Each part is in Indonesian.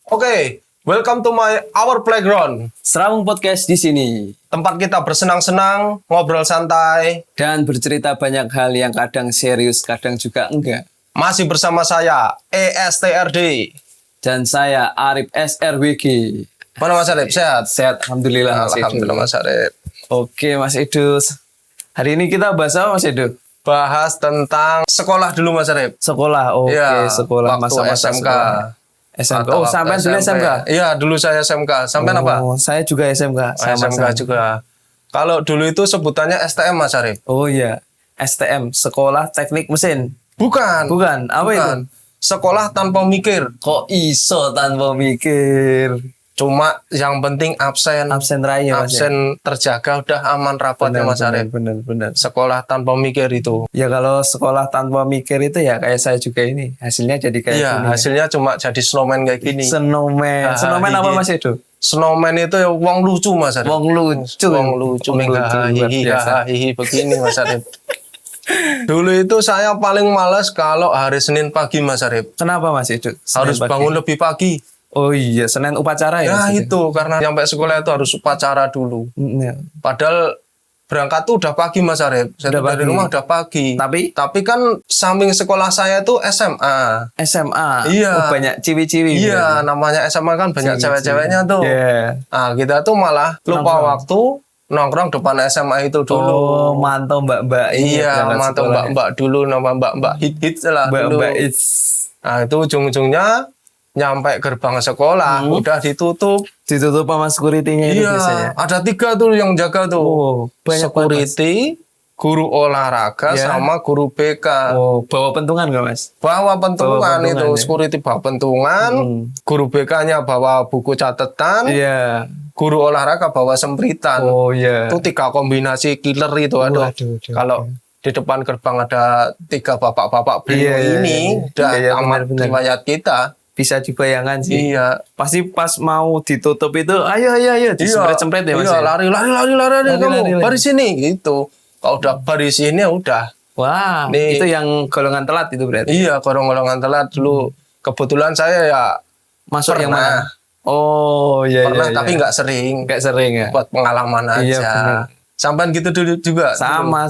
Welcome to our playground. Seramung Podcast di sini Tempat kita bersenang-senang, ngobrol santai. dan bercerita banyak hal yang kadang serius, kadang juga enggak. Masih bersama saya, ESTRD. Dan saya Arif SRWG. Mana Mas Arif? Sehat? Sehat, alhamdulillah Mas Edo. Alhamdulillah Mas Arif. Oke Mas Edo. Hari ini kita bahas apa Mas Edo? Bahas tentang sekolah dulu Mas Arif. Sekolah. Oke, Iya, sekolah waktu masa-masa SMK. sekolah. SMK. Atau Oh, waktu sampai dulu SMP. SMK. Iya, dulu saya SMK. Sampai apa? Oh, saya juga SMK. SMK juga. Kalau dulu itu sebutannya STM Mas Arif. Oh iya, STM, Sekolah Teknik Mesin. Bukan. Bukan, apa itu? Sekolah tanpa mikir. Kok iso tanpa mikir? Cuma yang penting absen. Absen raya Mas. Absen terjaga udah aman rapatnya Mas Arif. Benar. Sekolah tanpa mikir itu. Ya kalau sekolah tanpa mikir itu ya kayak saya juga ini. Hasilnya jadi kayak Iya, gini. hasilnya cuma jadi snowman kayak gini. Snowman. Snowman apa Mas Edo? Snowman itu ya wong lucu Mas Arif. Wong lucu. Wong lucu, Wong mega lucu, luar hihi biasa. hihi begini Mas Arif. Dulu itu saya paling malas kalau hari Senin pagi Mas Arif. Kenapa Mas Edo? Harus Senin pagi. bangun lebih pagi. Oh iya, Senin upacara ya? Ya Mas Edo? itu karena sampai sekolah itu harus upacara dulu. Ya. Padahal berangkat tuh udah pagi Mas Arif. Saya Udah tuh dari pagi. rumah udah pagi. Tapi kan samping sekolah saya tuh SMA. SMA. Iya. Oh, banyak ciwi-ciwi. Iya, namanya SMA kan banyak cewek-ceweknya tuh. Iya. Nah, kita tuh malah lupa Nongkrong. waktu nongkrong depan SMA itu dulu. Oh, mantau mbak-mbak ini. Iya, berangkat mantap sekolah. mbak-mbak dulu, nama mbak-mbak hit-hit lah dulu. Mbak-mbak is. Nah, itu ujung-ujungnya nyampe gerbang sekolah, udah ditutup. Ditutup sama security-nya itu Iya, biasanya. ada 3 tuh yang jaga tuh. Oh, banyak Security, guru olahraga, Iya. sama guru BK. Oh, bawa pentungan nggak Mas? Bawa pentungan Bawa pentungan, itu, ya? security bawa pentungan, guru BK-nya bawa buku catatan, Iya. guru olahraga bawa sempritan. Oh iya. Itu 3 kombinasi killer itu. Aduh. Waduh. Kalau di depan gerbang ada 3 bapak-bapak beliau Iya, ini, udah iya, amat benar-benar. riwayat kita. Bisa dibayangkan sih. Iya. Pasti pas mau ditutup itu, ayo, disempret-sempret ya Mas. Iya, ya? lari kamu. Lari. Baris sini gitu. Kalau udah baris ini ya udah. Wah, Nih. itu yang golongan telat itu berarti. Iya, golongan telat dulu. Kebetulan saya ya Masuk yang pernah. mana? Oh, iya pernah iya. tapi nggak sering. Nggak sering ya. Buat pengalaman aja. Iya, benar. Sampai gitu dulu juga. Sama.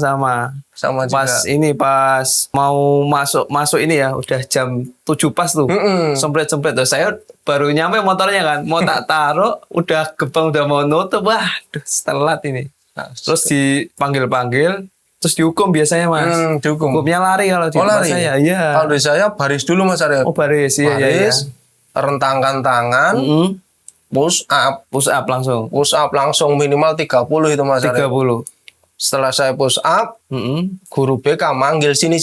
Sama juga. Pas mau masuk ini ya, udah jam 7 pas tuh. Sempret-sempret tuh. Saya baru nyampe motornya kan, mau tak taruh, udah gerbang udah mau nutup. Wah, telat ini. Nah, Terus dipanggil-panggil, terus dihukum biasanya Mas. dihukum. Hukumnya lari kalau di Oh, tempat lari. saya. Iya. Kalau di saya baris dulu Mas Arif. Oh, baris. Iya. Baris, rentangkan tangan, push up. Push up langsung. Push up langsung minimal 30 itu Mas Arif. 30. Setelah saya push up, guru BK manggil sini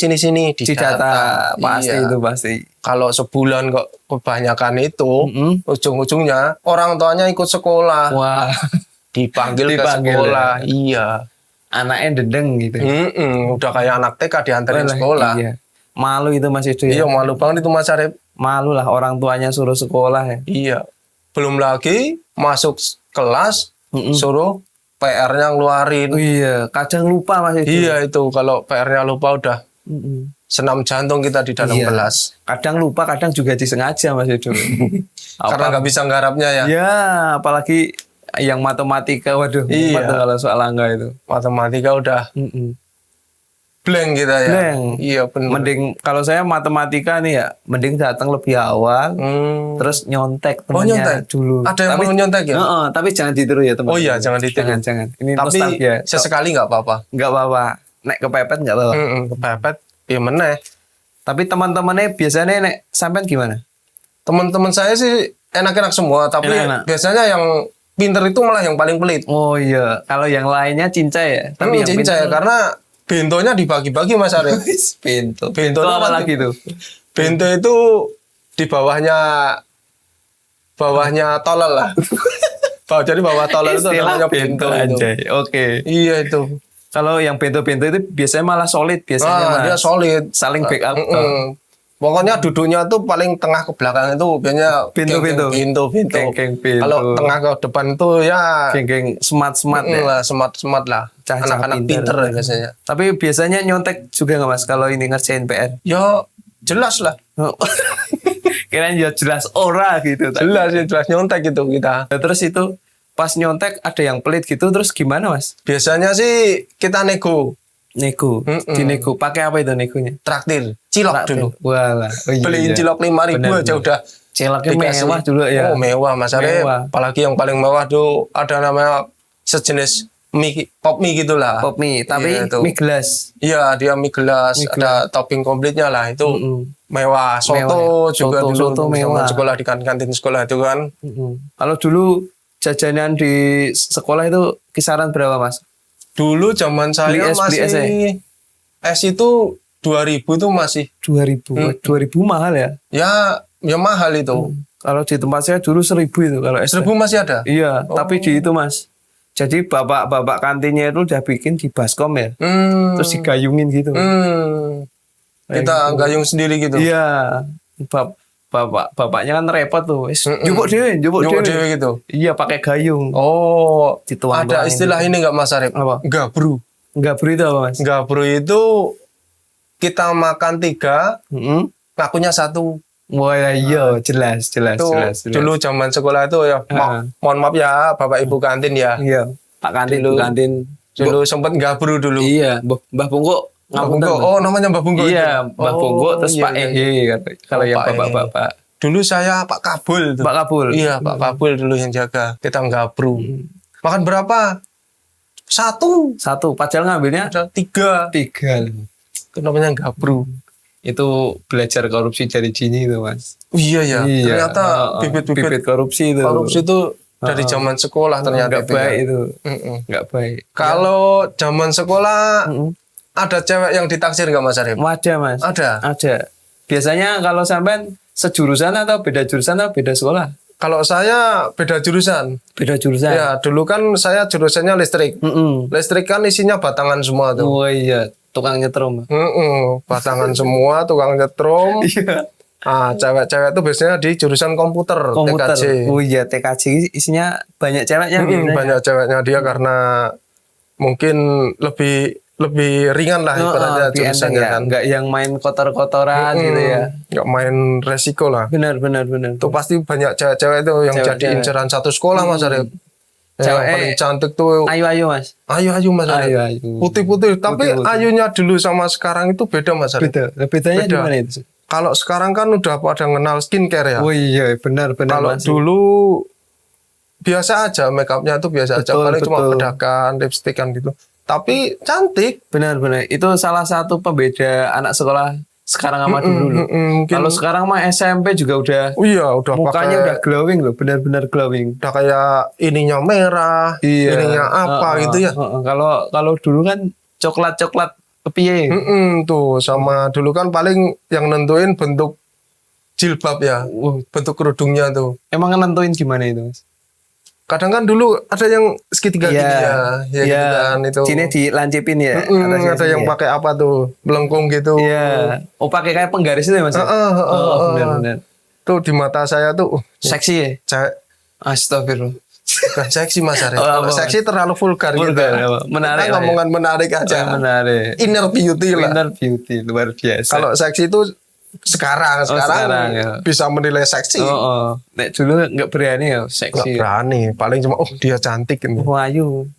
Didata. Pasti Iya. itu pasti. Kalau sebulan kok kebanyakan itu, ujung-ujungnya orang tuanya ikut sekolah, Wah, dipanggil ke Dipanggil, sekolah. ya. Iya. anaknya dendeng gitu. Udah kayak anak TK diantarin Walah, sekolah. Iya. Malu itu Mas itu Iya, ya. malu banget itu Mas Arif. Malu lah orang tuanya suruh sekolah ya. Iya. Belum lagi masuk kelas suruh PR-nya ngeluarin. Oh iya, kadang lupa Mas itu. Iya itu kalau PR-nya lupa udah senam jantung kita di dalam Iya. kelas. Kadang lupa, kadang juga disengaja Mas itu. Karena nggak bisa nggarapnya ya. Ya, apalagi yang matematika, waduh, Iya. tuh kalau soal angka itu. Matematika udah blank kita ya. Blank. Iya benar. Mending kalau saya matematika nih ya, mending datang lebih awal, terus nyontek temannya nyontek? dulu. Ada yang mau nyontek ya? Heeh, tapi jangan ditiru ya teman. Oh iya, jangan ditiru. Jangan. Ini Tapi nostalgia. sesekali nggak apa-apa. Nggak apa-apa. Nek kepepet nggak apa-apa. Kepepet, ya meneh. Tapi teman-temannya biasanya nek sampean gimana? Teman-teman saya sih enak-enak semua, tapi Enak-enak. biasanya yang pinter itu malah yang paling pelit. Oh iya, kalau yang lainnya cincai ya. Tapi yang Cincai, pintar- karena bentonya dibagi-bagi Mas Arif. Pintu. Bento Itu itu apa kan- lagi tuh? Bento itu di bawahnya tolol lah. Jadi bawah tolol itu Istilah namanya bento itu. anjay. Oke. Iya itu. Kalau yang bento-bento itu biasanya malah solid biasanya Nah, Mas. dia solid. Saling backup. Pokoknya duduknya tuh paling tengah ke belakang itu biasanya Pintu-pintu. pintu. Geng-geng pintu. Kalau tengah ke depan tuh ya Geng-geng smart-smart ya. lah, smart lah. Cah-cah Anak-anak pinter. pinter ya biasanya. Tapi biasanya nyontek juga nggak Mas kalau ini ngerjain PR? Ya Jelas lah. Kirain ya jelas ora gitu. Jelas ya, jelas nyontek gitu kita. Nah, terus itu pas nyontek ada yang pelit gitu, terus gimana mas? Biasanya sih kita nego, Nego, dinego. Pakai apa itu negonya? traktir, cilok dulu. Walah. Oh, iya, Beliin iya. cilok 5.000 Benar, aja benar. udah. Ciloknya dikasih. mewah dulu ya. Oh mewah Mas Arif. Mewah. Apalagi yang paling mewah tuh ada namanya sejenis mie, pop mie gitulah. Pop mie, tapi Iya, itu. mie gelas. Iya dia mie gelas, Mie ada topping komplitnya lah itu. Mewah. Soto Mewah. juga Soto, dulu soto zaman mewah. sekolah di kantin sekolah itu kan. Kalau dulu jajanan di sekolah itu kisaran berapa mas? Dulu zaman saya Beli es, beli masih es ya? es itu 2.000 tuh masih 2000. 2000 mahal ya? ya mahal itu. Kalau di tempat saya dulu 1000 itu kalau es. 1.000 masih ada. Iya, tapi di itu mas. Jadi bapak kantinnya itu udah bikin di baskom ya. Terus digayungin gitu. Kita gayung sendiri gitu. Iya. Bapaknya kan repot tuh. Jupuk dewe. Jupuk dewe gitu. Iya, pakai gayung. Oh, Dituang-tuangin ada istilah ini nggak Mas Arif? Apa? Gabru. Enggak beri itu apa mas? Gabru itu kita makan 3, ngakunya 1. Wah ya, iya, jelas. Itu dulu zaman sekolah itu ya. Mohon maaf ya Bapak Ibu kantin ya. Iya, Pak kantin, Dulu. Bu kantin. Dulu sempet gabru dulu. Iya, Mbah Bungko. Mbah Bungko. Oh, namanya Mbah Bungko. Iya, itu? Mbah Bungko terus iya, Pak iya. Ehe kalau yang Pak Ehe. bapak-bapak. Dulu saya Pak Kabul tuh. Pak Kabul. Iya, Pak Kabul dulu yang jaga. Kita gabru. Makan berapa? 1. Satu, padahal ngambilnya Ada 3. 3. Itu namanya gabru. Itu belajar korupsi dari Jini itu mas. Oh, iya ya. Iya. Ternyata bibit-bibit korupsi itu. korupsi itu dari zaman sekolah ternyata nggak baik ya. itu. Mm-mm. Nggak baik. Kalau zaman sekolah ada cewek yang ditaksir nggak Mas Arif? Ada mas. Ada. Biasanya kalau sampean sejurusan atau beda jurusan atau beda sekolah? Kalau saya beda jurusan. Beda jurusan. Ya, dulu kan saya jurusannya listrik. Listrik kan isinya batangan semua tuh. Oh iya, tukang nyetrum. Batangan semua, tukang nyetrum. Iya. Ah, cewek-cewek itu biasanya di jurusan komputer, Komputer. TKJ. Oh iya, TKJ isinya banyak ceweknya. biasanya. Banyak ceweknya dia karena mungkin lebih ringan lah ibaratnya lebih enteng jurusannya ya. kan. Nggak yang main kotor-kotoran gitu ya. Nggak main resiko lah. Benar. Itu pasti banyak cewek-cewek itu yang Cewek-cewek. jadi inceran satu sekolah Mas Arif. Yang Cewek paling cantik tuh Ayu mas. ayu Mas Arif. Ayu. Putih-putih. Tapi Putih-putih. ayunya dulu sama sekarang itu beda Mas Arif. Bedanya Beda. gimana itu? Kalau sekarang kan udah pada kenal skincare ya. Oh iya, benar Kalau mas. dulu biasa aja make upnya tuh biasa aja. Betul, Paling cuma betul. bedakan, lipstikan gitu. Tapi cantik. Benar. Itu salah satu pembeda anak sekolah sekarang sama dulu loh. Mungkin. Kalau sekarang mah SMP juga udah Oh iya, udah mukanya pakai udah glowing loh, benar-benar glowing. udah kayak ininya merah, ininya apa gitu ya. Kalau dulu kan coklat kepiye. Tuh sama dulu kan paling yang nentuin bentuk jilbab ya, bentuk kerudungnya tuh. Emang nentuin gimana itu mas? Kadang kan dulu ada yang segitiga gini ya, gitu kan itu. Sini dilancipin ya. Ada atasnya sini yang ya? pakai apa tuh, melengkung gitu. Iya. Oh pakai kayak penggaris itu ya mas? Benar. Tuh di mata saya tuh Seksi ya? cewek Astagfirullah. bukan seksi Mas Arif. Oh, Kalau apa, seksi terlalu vulgar gitu. Vulgar, apa? Menarik Kita lah ya. ngomongan menarik aja. Menarik. Inner beauty lah. Inner beauty luar biasa. Kalau seksi itu sekarang sekarang, ya. bisa menilai seksi. Nek dulu nggak berani ya Nggak seksi. berani, paling cuma dia cantik ini. Ayu.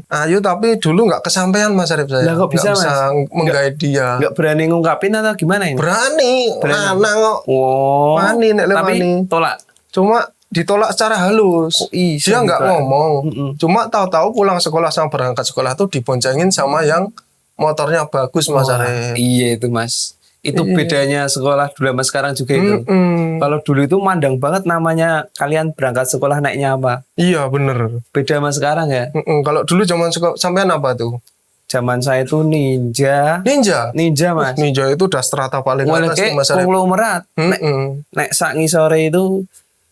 Ayu tapi dulu nggak kesampaian Mas Arif saya. Lah, kok bisa, Nggak bisa Mas? menggait dia. Nggak berani ngungkapin atau gimana ini? Berani, mana kok. Oh. Wani, nek Tapi wani. tolak. Cuma ditolak secara halus. Iya, Dia nggak juga. ngomong. Cuma tahu-tahu pulang sekolah sama berangkat sekolah tuh diboncengin sama yang motornya bagus Mas Arif. Iya itu mas. Itu bedanya sekolah dulu sama sekarang juga itu. Kalau dulu itu mandang banget namanya kalian berangkat sekolah naiknya apa. Iya bener. Beda sama sekarang ya. Kalau dulu zaman sekolah sampean apa tuh? Zaman saya itu ninja. Ninja mas. Ninja itu udah strata paling Mulai atas nih, kayak Mas Arif. konglomerat. Nek sak ngisore itu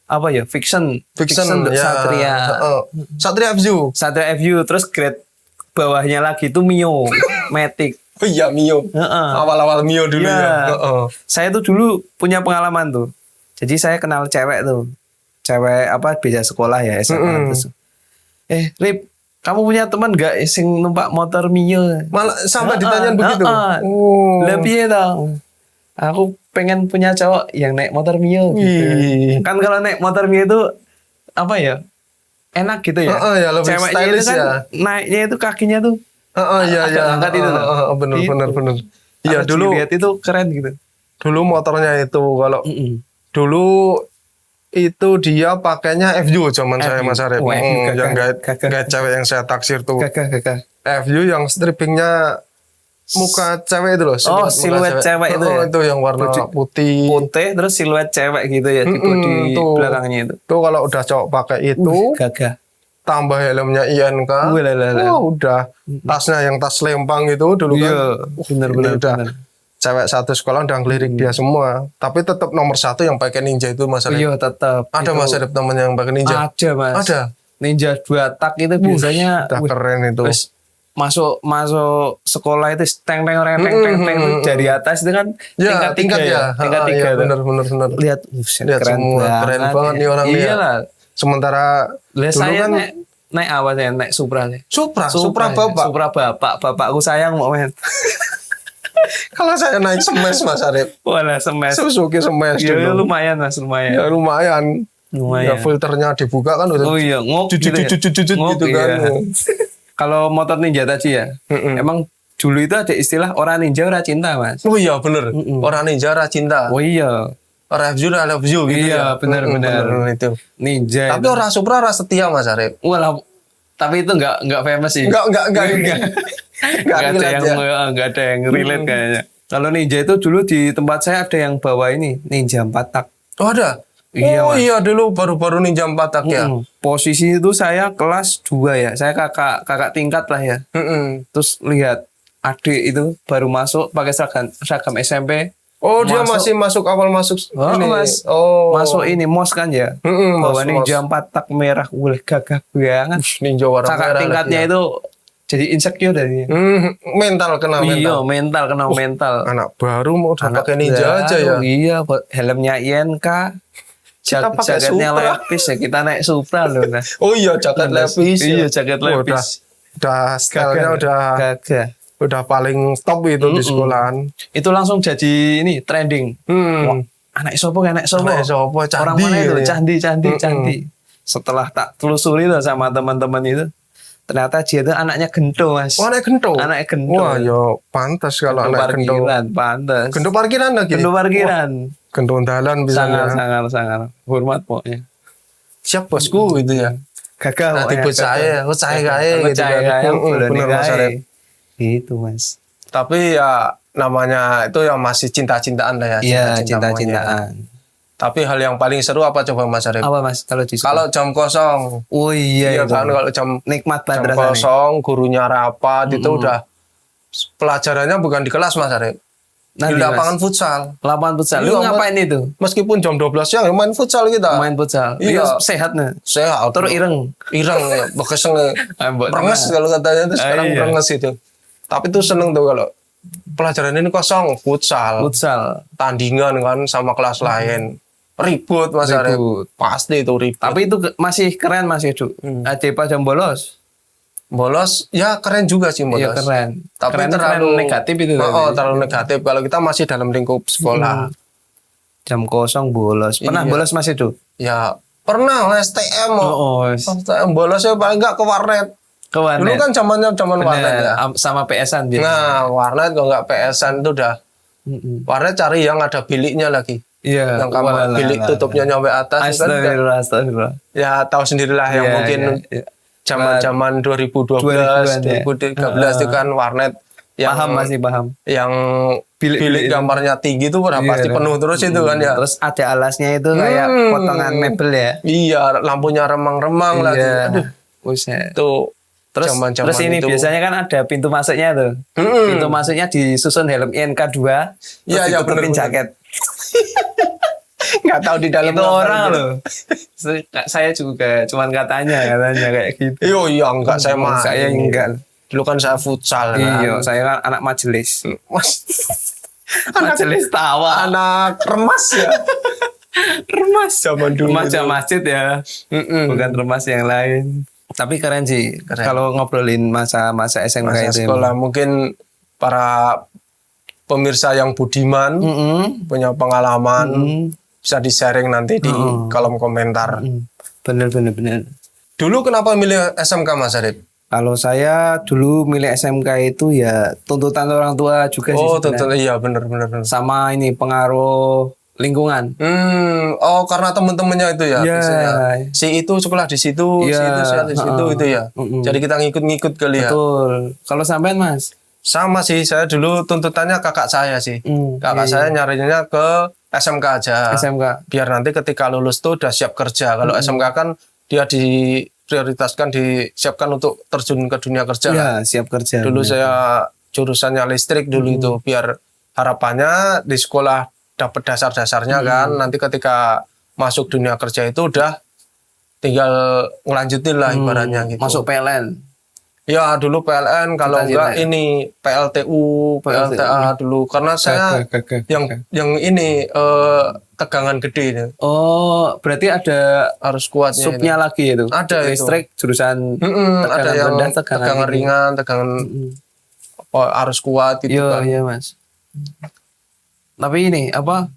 apa ya? Fiction ya. Satria. Satria FZU. Satria FU. Terus grade bawahnya lagi itu Mio. Matic. Oh iya Mio. Awal-awal Mio dulu ya. Saya tuh dulu punya pengalaman tuh. Jadi saya kenal cewek tuh. Cewek apa beda sekolah ya SMA. Terus, Rip, kamu punya teman gak sing numpak motor Mio? Malah sampai ditanyain begitu. Lah piye tau? Aku pengen punya cowok yang naik motor Mio gitu. Wih. Kan kalau naik motor Mio itu apa ya? Enak gitu ya. Ya lebih Ceweknya itu stylish kan ya. naiknya itu kakinya tuh Iya agak iya. ngangkat itu loh. Bener Itu. bener bener. Iya Aku dulu lihat itu keren gitu. dulu motornya itu kalau Mm-mm. dulu itu dia pakainya FU zaman saya FU. Mas Arif. Oh, FU gagah, Yang gagah. gak cewek yang saya taksir tuh. Gagah. FU yang strippingnya muka cewek itu loh. Oh, muka siluet cewek itu ya? Itu yang warna Baju putih. Putih terus siluet cewek gitu ya di bodi Tuh. belakangnya itu. Tuh kalau udah cowok pakai itu, Gagah. tambah helmnya INK. Wih, lah. Udah. Tasnya yang tas lempang itu dulu kan. Iya, bener-bener. Ini udah cewek satu sekolah udah ngelirik dia semua. Tapi tetap nomor satu yang pakai Ninja itu Mas Arif. Iya, tetap. Ada Itu Mas Arif temen yang pakai Ninja? Ada, Mas. Ada. Ninja 2 tak itu biasanya Udah keren itu. terus masuk sekolah itu teng itu dari atas itu kan Ya, tingkat 3 ya. Tingkat 3 Iya, tuh. bener. Lihat, buset, Lihat semua, keren banget nih orang nih ya. Iya lah. Sementara Lah dulu saya kan naik apa saya naik Supra sih. Supra bapak. Supra bapak. Bapakku sayang mau men. Kalau saya naik Smash Mas Arif. Wala semes. Suzuki Smash Ya dulu. lumayan Mas, lumayan. Ya lumayan. Ya Lumayan. filternya dibuka kan udah Oh iya, ngok gitu ya. Ngok, gitu kan. iya. Kalau motor Ninja tadi ya, emang dulu itu ada istilah orang ninja orang cinta, Mas. Oh iya bener. Orang ninja ra cinta. Oh iya, Orang FU ra love you gitu Iya, ya. bener. Bener itu. ninja. Tapi orang Supra ra setia Mas Arif. Walah, tapi itu nggak famous sih. Enggak Nggak ada relate yang ya. nggak ada yang relate kayaknya. Kalau ninja itu dulu di tempat saya ada yang bawa ini Ninja 4 tak. Oh ada. Iya, Oh Mas. iya dulu baru-baru Ninja 4 tak ya. Posisi itu saya kelas 2 ya. Saya kakak tingkat lah ya. Terus lihat adik itu baru masuk pakai seragam SMP. Oh dia masih masuk awal masuk ini. Mas. Oh. Masuk ini mos kan ya. Bawa mos. Ninja 4 tak merah. Wah, gagah banget. Ninja warna Kakak merah tingkatnya lagi ya. itu jadi insecure dari. Mental kena Iya, mental. kena mental. Anak baru mau udah Anak pakai Ninja aja ya. baru, Iya, helmnya INK. Kita pakai Jaketnya Supra. lepis ya, kita naik Supra loh. Nah. Oh iya jaket lepis. Iya, ya. jaket Wah, lepis. Udah stylenya Gagah. udah paling top itu di sekolahan. Itu langsung jadi ini trending. Wah, anak sopo. Anak sopo, candi Orang mana itu? ya. Candi. Setelah tak telusuri tuh sama teman-teman itu, ternyata dia itu anaknya gento, Mas. Oh, anak gento. Anaknya gento. Wah, yo pantas kalau anak gento. parkiran, pantas. Gento parkiran lagi. Gento parkiran. Gento dalan bisa ya. Sangat. Hormat pokoknya. Siap bosku itu ya. Gagah. Nanti pokoknya, buat saya, gagah. saya kaya gitu Percaya kan. kaya, boleh Bener Mas kaya. Arif. Gitu, Mas. Tapi ya namanya itu ya masih cinta-cintaan lah ya. Iya, cinta-cinta monyet. cinta-cintaan. Tapi hal yang paling seru apa coba Mas Arif? Apa, Mas? Kalau di Kalau jam kosong. Oh iya, Iya itu. kan kalau jam Nikmat jam banget rasanya. kosong, gurunya rapat itu udah pelajarannya bukan di kelas Mas Arif. Nanti, Di Mas. lapangan futsal. Lapangan futsal. Iya, Lu ngapain itu? Meskipun jam 12 siang ya main futsal kita. Main futsal. Iya. Iya, sehat nih. Sehat. Terus ireng. Ireng ya, bekeseng Mbok merenges tenang. kalau katanya itu sekarang iya. merenges itu. Tapi tuh seneng tuh kalau pelajaran ini kosong futsal. Futsal. Tandingan kan sama kelas lain. Ribut Mas Arif. Ribut. Pasti itu ribut. Tapi itu masih keren, Mas Edu. Ada pas jam bolos. Bolos ya keren juga sih bolos. Iya, keren. Tapi Keren terlalu negatif itu. Oh, terlalu negatif kalau kita masih dalam lingkup sekolah. Jam kosong bolos. Pernah Iya. bolos, Mas Edu? Ya pernah STM. Oh, STM bolos ya paling enggak ke warnet. ke warnet. Dulu kan zaman warnet ya. Sama PS-an biasanya. Nah, warnet kalau nggak PS-an itu udah warnet cari yang ada biliknya lagi. Iya. Yang kamar bilik tutupnya nyampe atas itu kan. Astagfirullah. Ya tahu sendirilah yang Iya, mungkin iya. zaman-zaman 2012, 2000-an ya. 2013 itu kan warnet yang Masih paham. yang Bilik bilik gambarnya tinggi itu udah pasti Iya, penuh terus itu kan ya. Terus ada alasnya itu kayak potongan mebel ya. Iya, lampunya remang-remang lagi. Iya. Aduh, Buset. itu Terus zaman-zaman terus ini itu. biasanya kan ada pintu masuknya tuh. Pintu masuknya disusun helm INK 2. Iya, iya, ditutupin bener-bener. jaket. nggak tahu di dalam Itu apa orang gitu. loh. Saya juga cuman katanya kayak gitu. Iya, enggak saya mah. Saya enggak. Dulu kan saya futsal kan. Iya, saya kan anak majelis. Mas, Majelis tawa. anak remas ya. Remas. Zaman dulu. Remaja masjid ya. Bukan remas yang lain. Tapi keren sih. Keren. Kalau ngobrolin masa-masa SMK Masa itu. sekolah mungkin para pemirsa yang budiman, punya pengalaman, bisa di-sharing nanti di kolom komentar. Bener. Dulu kenapa milih SMK Mas Arif? Kalau saya dulu milih SMK itu ya tuntutan orang tua juga sih Oh, sebenarnya. tentu iya benar. Sama ini pengaruh lingkungan. Oh karena temen-temennya itu ya, Iya. biasanya. Si itu sekolah di situ, Iya, si itu sekolah di situ itu ya. Jadi kita ngikut-ngikut kali ya. Betul. Kalau sampean Mas? Sama sih, saya dulu tuntutannya kakak saya sih. Kakak saya nyarinya ke SMK aja. SMK. Biar nanti ketika lulus tuh udah siap kerja. Kalau SMK kan dia diprioritaskan, disiapkan untuk terjun ke dunia kerja. Iya, siap kerja. Dulu saya jurusannya listrik dulu itu, biar harapannya di sekolah dapat dasar-dasarnya kan, nanti ketika masuk dunia kerja itu udah tinggal ngelanjutin lah ibaratnya gitu. Masuk PLN. Ya dulu PLN, kalau enggak ini PLTU, PLTA dulu, karena saya yang ini tegangan gede itu. Oh, berarti ada Harus kuatnya subnya lagi itu. Ada itu. Listrik jurusan Ada yang rendah, tegangan ringan, tegangan harus kuat gitu kan. Iya Mas. Tapi ini apa?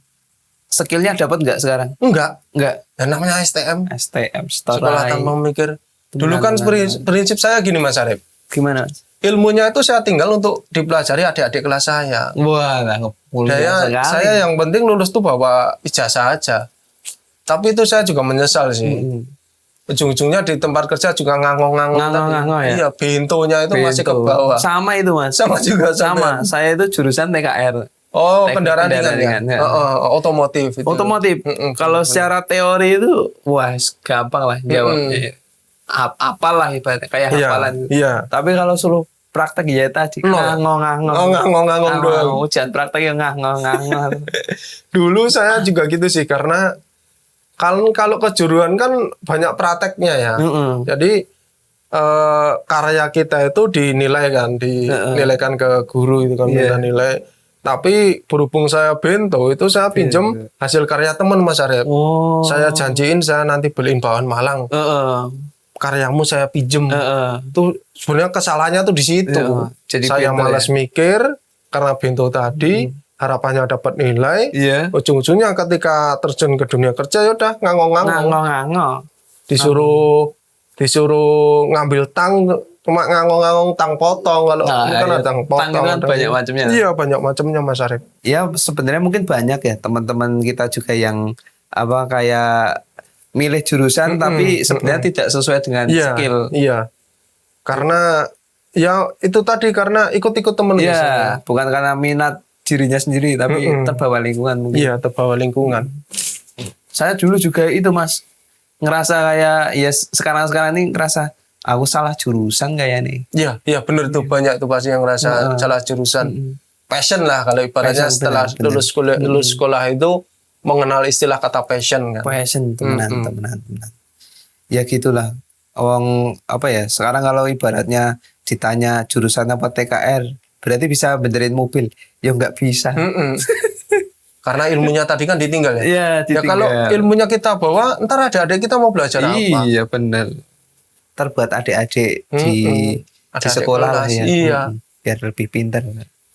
Skillnya dapat nggak sekarang? Enggak. Nggak. Namanya STM. STM Sekolah tanpa memikir. Dulu kan prinsip saya gini Mas Arif. Gimana? Ilmunya itu saya tinggal untuk dipelajari adik-adik kelas saya. Wah, Saya yang penting lulus tuh bawa ijazah aja. Tapi itu saya juga menyesal sih. Ujung-ujungnya di tempat kerja juga ngangong-ngangong. Ya. Iya, bentonya itu masih ke bawah. Sama itu Mas. Sama juga. Sama. Saya itu jurusan TKR. Oh, kendaraan ringan ya. Otomotif itu. Otomotif. Kalau secara teori itu wah gampang lah jawabnya. Apalah ibaratnya kayak hafalan. Iya. Tapi kalau suruh praktek ya tadi ngangong-ngangong. Ngangong-ngangong doang. Ujian praktek yang ngangong-ngangong. Dulu saya juga gitu sih, karena kalau kejuruan kan banyak prakteknya ya. Jadi karya kita itu dinilai kan, dinilaikan ke guru itu kan, minta nilai. Tapi berhubung saya bento itu saya pinjem hasil karya teman Mas Arif. Saya janjiin saya nanti beliin bahan Malang. Karyamu saya pinjem. Tuh sebenarnya kesalahannya tuh di situ. Jadi saya malas mikir karena bento tadi, harapannya dapat nilai. Ujung-ujungnya ketika terjun ke dunia kerja ya udah ngangong-ngangong. Disuruh ngambil tang, cuma ngangong-ngangong tang potong. Kalau bukan ada tang potong. Tang kan banyak macamnya. Iya, banyak macamnya Mas Arif. Ya sebenarnya mungkin banyak ya teman-teman kita juga yang apa kayak milih jurusan tapi sebenarnya tidak sesuai dengan skill. Iya. Karena ya itu tadi, karena ikut-ikut temen. Iya, bukan karena minat dirinya sendiri tapi terbawa lingkungan mungkin. Iya, terbawa lingkungan. Saya dulu juga itu Mas ngerasa kayak ya sekarang ini ngerasa aku salah jurusan kayak nih. Iya benar tuh, banyak tuh pasti yang ngerasa salah jurusan. Passion lah kalau ibaratnya setelah lulus sekolah itu mengenal istilah kata passion kan. Passion, temenan. Ya gitulah. Apa ya? Sekarang kalau ibaratnya ditanya jurusan apa TKR, berarti bisa benerin mobil. Ya nggak bisa. Karena ilmunya tadi kan ditinggal ya. Iya, ditinggal. Ya kalau ilmunya kita bawa, ntar adik-adik kita mau belajar apa? Iya bener. Ntar buat adik-adik di sekolah lah ya. Iya. Biar lebih pintar.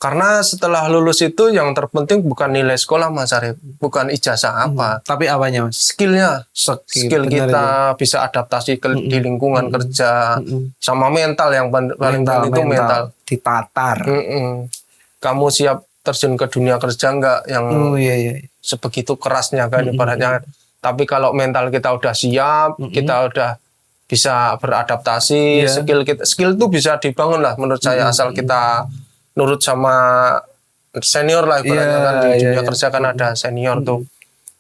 Karena setelah lulus itu yang terpenting bukan nilai sekolah Mas Arif, bukan ijazah apa. Tapi apanya Mas? Skillnya. Skill kita bisa adaptasi di lingkungan kerja. Sama mental yang paling penting itu mental. Ditatar. Kamu siap terjun ke dunia kerja enggak yang sebegitu kerasnya kan ibaratnya. Tapi kalau mental kita udah siap, kita udah bisa beradaptasi, skill itu bisa dibangun lah menurut saya, asal kita nurut sama senior lah ibaratnya kan, di dunia kerja kan ada senior tuh,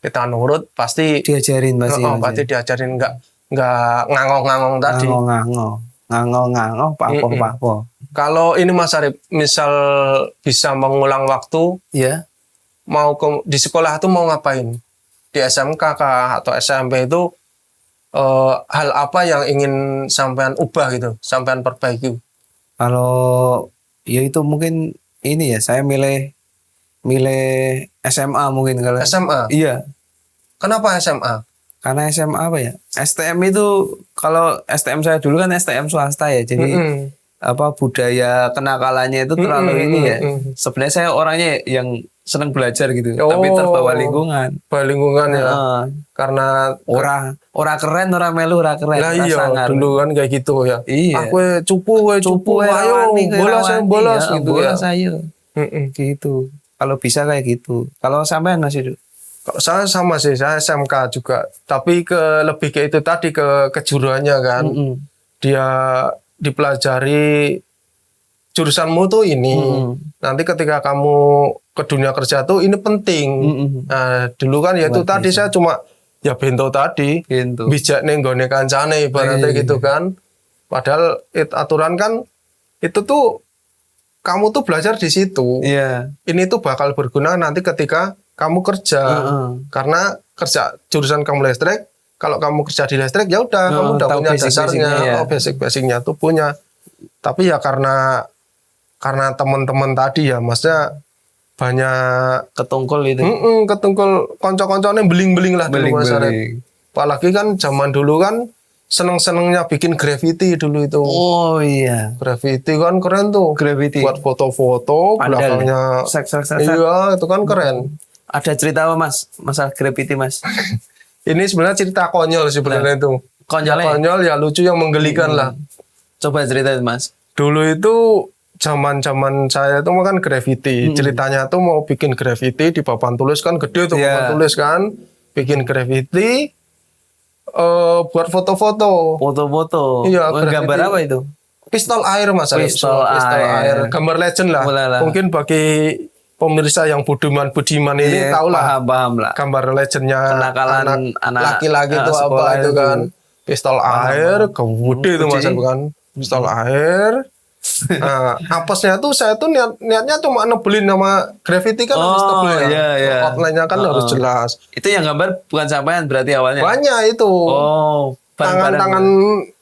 kita nurut pasti diajarin pasti diajarin, nggak ngangong-ngangong tadi. Ngangong papo. Kalau ini Mas Arif misal bisa mengulang waktu, mau di sekolah tuh mau ngapain, di SMK kah atau SMP itu, hal apa yang ingin sampean ubah gitu, sampean perbaiki? Kalau ya itu mungkin ini ya, saya milih SMA mungkin. Kalau SMA? Iya. Kenapa SMA? Karena SMA apa ya? STM itu, kalau STM saya dulu kan STM swasta ya, jadi apa budaya kenakalannya itu terlalu ini ya. Sebenarnya saya orangnya yang senang belajar gitu, tapi terbawa lingkungan. Bawa lingkungan ya. Karena ora keren, ora melu, ora keren. lah iya, dulu kan kayak gitu ya. Iya. Aku cupu, ayo bolos gitu ya. Bolos ayo. Gitu. Kalau bisa kayak gitu. Kalau sampean masih kalau saya sama sih, saya SMK juga. Tapi lebih ke itu tadi, ke kejuruannya kan. Dia dipelajari jurusanmu tuh ini. Nanti ketika kamu ke dunia kerja tuh ini penting. Nah, dulu kan ya itu tadi saya cuma ya bento tadi. Bijak nih nggone kancane ibaratnya gitu kan. Padahal aturan kan itu tuh kamu tuh belajar di situ. Ini tuh bakal berguna nanti ketika kamu kerja. Karena kerja jurusan kamu listrik, kalau kamu kerja di listrik ya udah kamu udah punya dasarnya, basic-basicnya tuh punya. Tapi ya karena teman-teman tadi ya, maksudnya banyak ketungkul itu. Ketungkul konco-koncone beling-beling lah dulu masyarakat. Apalagi kan zaman dulu kan seneng-senengnya bikin graffiti dulu itu. Oh iya. Graffiti kan keren tuh. Buat foto-foto, belakangnya. Iya, itu kan keren. Ada cerita apa Mas? Masalah graffiti Mas? Ini sebenarnya cerita konyol sebenarnya itu. Konyol ya, lucu yang menggelikan lah. Coba ceritain Mas. Dulu itu zaman saya itu kan graffiti. Ceritanya tuh mau bikin graffiti di papan tulis kan gede tuh papan tulis kan. Bikin graffiti buat foto-foto. Iya, gambar apa itu? Pistol air Mas. Pistol air. Gambar legend lah. Mungkin bagi pemirsa yang budiman ini tahu lah. Paham lah. Gambar legendnya anak laki-laki itu apa itu kan. Pistol air, gede itu Mas kan. Pistol air. Nah, apesnya tuh saya tuh niatnya cuma nebelin nama graffiti kan harus tebel ya. Outline-nya kan harus jelas. Itu yang gambar bukan sampean berarti awalnya? Banyak itu. Tangan-tangan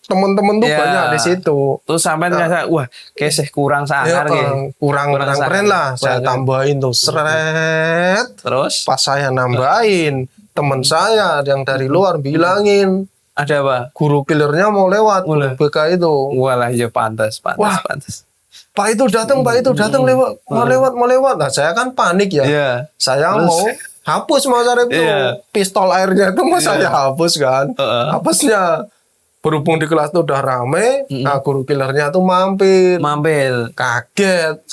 temen-temen tuh banyak di situ. Terus sampean ngerasa wah kayak kurang sangar gitu. Kurang keren lah. Saya tambahin tuh seret. Terus pas saya nambahin, temen saya yang dari luar bilangin, ada apa? Guru killernya mau lewat BK itu. Walah ya pantas. Pak itu datang lewat, mau lewat. Nah, saya kan panik ya. Saya mau hapus Mas Arif itu. Pistol airnya itu saya hapus kan. Hapusnya. Berhubung di kelas itu udah rame, nah guru killernya tuh mampir. Kaget.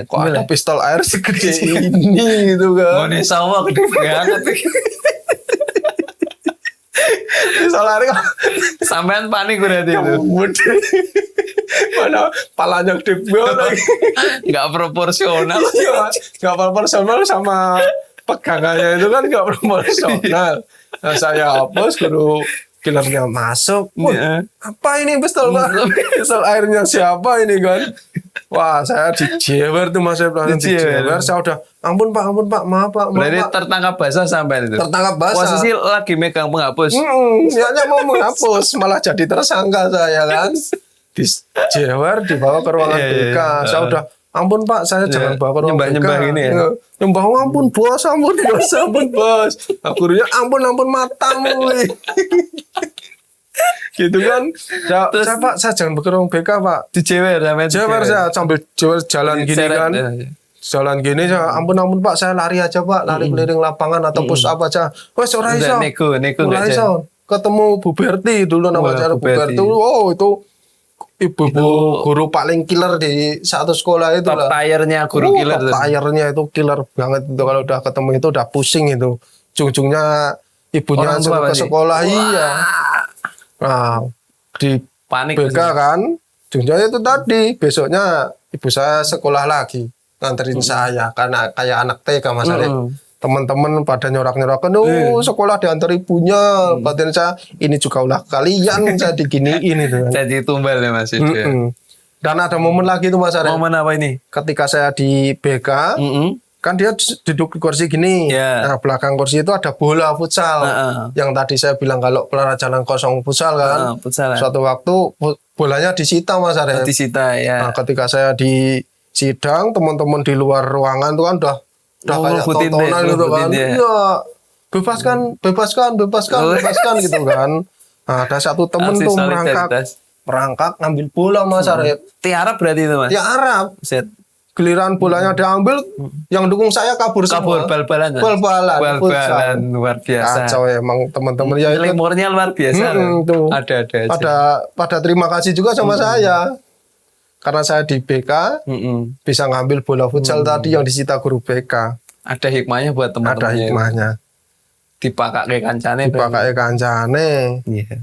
Kok ada pistol air segede ini gitu kan. Ngone sawah gede banget. Pistol air kan. Sampean panik berarti itu. Mana palanya gede banget lagi. Nggak proporsional. Nggak proporsional sama pegangannya itu kan nggak proporsional. Nah saya hapus, guru killernya masuk. Apa ini pistol airnya siapa ini kan? Wah, saya dijewer tuh Mas Eblan. Dijewer, saya udah ampun Pak, maaf Pak. Berarti tertangkap basah sampai itu. Tertangkap basah. Posisi lagi megang penghapus. Niatnya mau menghapus, malah jadi tersangka saya kan. Dijewer, dibawa ke ruangan BK. Saya udah ampun Pak, saya jangan bawa ke ruangan BK. Nyembah ini ya. Nyembah ampun bos. Nah, gurunya ampun matamu. Gitu kan. Saya Pak, saya jangan ke ruang BK Pak. Dijewer saya sambil jalan gini kan. Jalan gini saya ampun Pak, saya lari aja Pak, lari keliling lapangan atau push up aja. Wes ora iso. Nego ketemu Bu Berti dulu nama saya Bu Berti. Oh, itu ibu guru paling killer di satu sekolah itu lah. Top tiernya guru killer. Top tiernya itu killer banget itu, kalau udah ketemu itu udah pusing itu. Ujung-ujungnya ibunya suruh ke sekolah. Iya. Nah, di panik BK kan. Ujungnya itu tadi besoknya ibu saya sekolah lagi nganterin saya karena kayak anak TK Mas Arif. Teman-teman pada nyorak-nyorakan, sekolah diantar ibunya. Batin saya, ini juga ulah kalian, saya diginiin itu. Jadi tumbal ya Mas. Dan ada momen lagi tuh Mas Arif. Momen apa ini? Ketika saya di BK, kan dia duduk di kursi gini. Nah, belakang kursi itu ada bola futsal. Yang tadi saya bilang kalau pelajaran kosong futsal kan. Suatu waktu bolanya disita Mas Arif. Disita ya. Nah, ketika saya di sidang, teman-teman di luar ruangan itu kan udah kayak tontonan gitu kan. Iya. Bebaskan gitu kan. Nah, ada satu temen tuh merangkak merangkak ngambil bola Mas Arif. Tiarap berarti itu Mas. Tiarap. Set. Giliran bolanya diambil, yang dukung saya kabur semua. Bal-balan. Mas. Bal-balan. Bal-balan luar biasa. Kacau emang teman-teman ya. Lemurnya luar biasa. Tuh. Ada aja. Pada terima kasih juga sama saya. Karena saya di BK bisa ngambil bola futsal tadi yang disita guru BK. Ada hikmahnya buat teman-teman. Ada hikmahnya. Dipakai kancane. Dipakai kancane. Iya.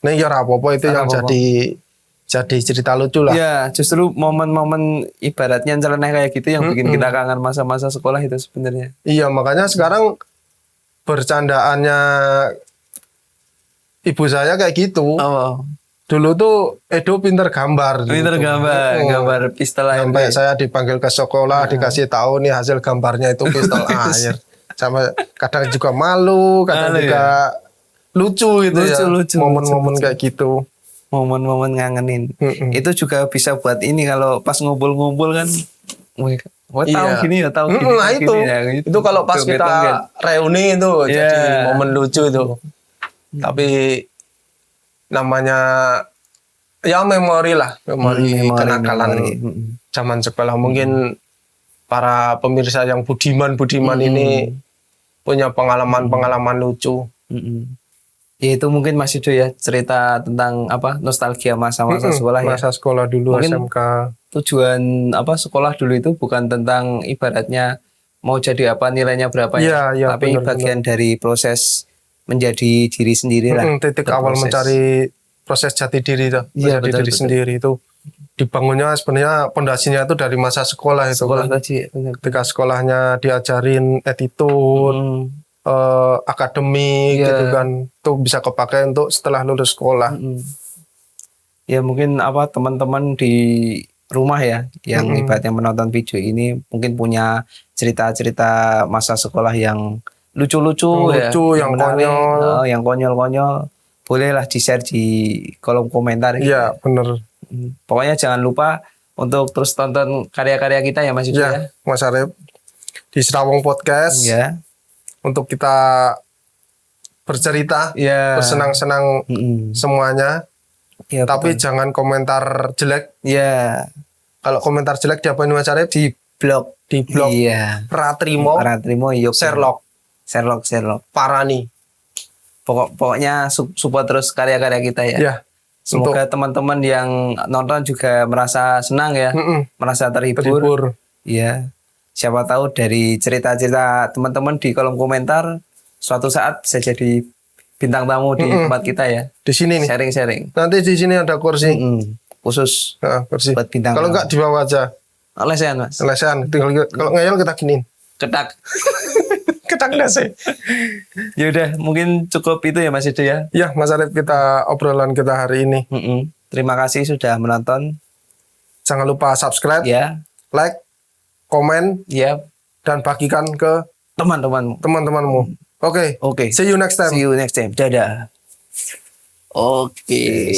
Nih ya apa-apa itu yang jadi cerita lucu lah. Ya, justru momen-momen ibaratnya nyeleneh kayak gitu yang bikin kita kangen masa-masa sekolah itu sebenarnya. Iya, makanya sekarang bercandaannya ibu saya kayak gitu. Oh. Dulu tuh Edo pinter gambar. Pinter gambar pistol air. Sampai saya dipanggil ke sekolah, dikasih tahu nih hasil gambarnya itu pistol air. Sama kadang juga malu, kadang juga lucu gitu ya. Momen-momen kayak gitu. Momen-momen ngangenin. Itu juga bisa buat ini kalau pas ngumpul-ngumpul kan. Tahu gini ya, tahu gini. Nah itu. Gini, ya, gitu. Itu kalau pas kita reuni itu jadi momen lucu itu. Tapi namanya ya memori lah, memori kenakalan zaman sekolah. Mungkin para pemirsa yang budiman ini punya pengalaman-pengalaman lucu. Ya itu mungkin Mas Yudo ya, cerita tentang apa nostalgia masa-masa sekolah ya. Masa sekolah dulu mungkin SMK. Tujuan apa sekolah dulu itu bukan tentang ibaratnya mau jadi apa nilainya berapa ya, tapi bagian dari proses menjadi diri sendiri lah. Titik awal mencari proses jati diri itu, menjadi diri sendiri itu dibangunnya sebenarnya pondasinya itu dari masa sekolah itu. Sekolah tadi. Ketika sekolahnya diajarin attitude. Akademik gitu kan, tuh bisa kepakai untuk setelah lulus sekolah. Ya mungkin apa teman-teman di rumah ya yang ibaratnya menonton video ini mungkin punya cerita-cerita masa sekolah yang lucu-lucu ya, yang konyol, yang konyol-konyol, bolehlah di-share di kolom komentar. Iya bener. Pokoknya jangan lupa untuk terus tonton karya-karya kita ya Mas Yudo ya. Mas Arif di Serawong Podcast. Ya. Untuk kita bercerita, bersenang-senang semuanya. Ya, tapi jangan komentar jelek. Ya. Kalau komentar jelek diapain Mas Arif? Di blog. Iya. Pratrimo. Yuk. Sherlock. Parani. Pokoknya support terus karya-karya kita ya. Ya. Semoga teman-teman yang nonton juga merasa senang ya, merasa terhibur. Iya. Siapa tahu dari cerita-cerita teman-teman di kolom komentar suatu saat bisa jadi bintang tamu di tempat kita ya. Di sini nih. Sharing-sharing. Nanti di sini ada kursi khusus kursi buat bintang. Kalau enggak di bawah aja. Lesehan Mas. Lesehan. Tinggal kalau ngeyel kita giniin. Ketak. Ketak dasi. Ya udah, mungkin cukup itu ya Mas Yudo ya. Ya Mas Arif, kita obrolan kita hari ini. Terima kasih sudah menonton. Jangan lupa subscribe, like, komen, dan bagikan ke teman-temanmu. Oke. See you next time. Dadah. Oke.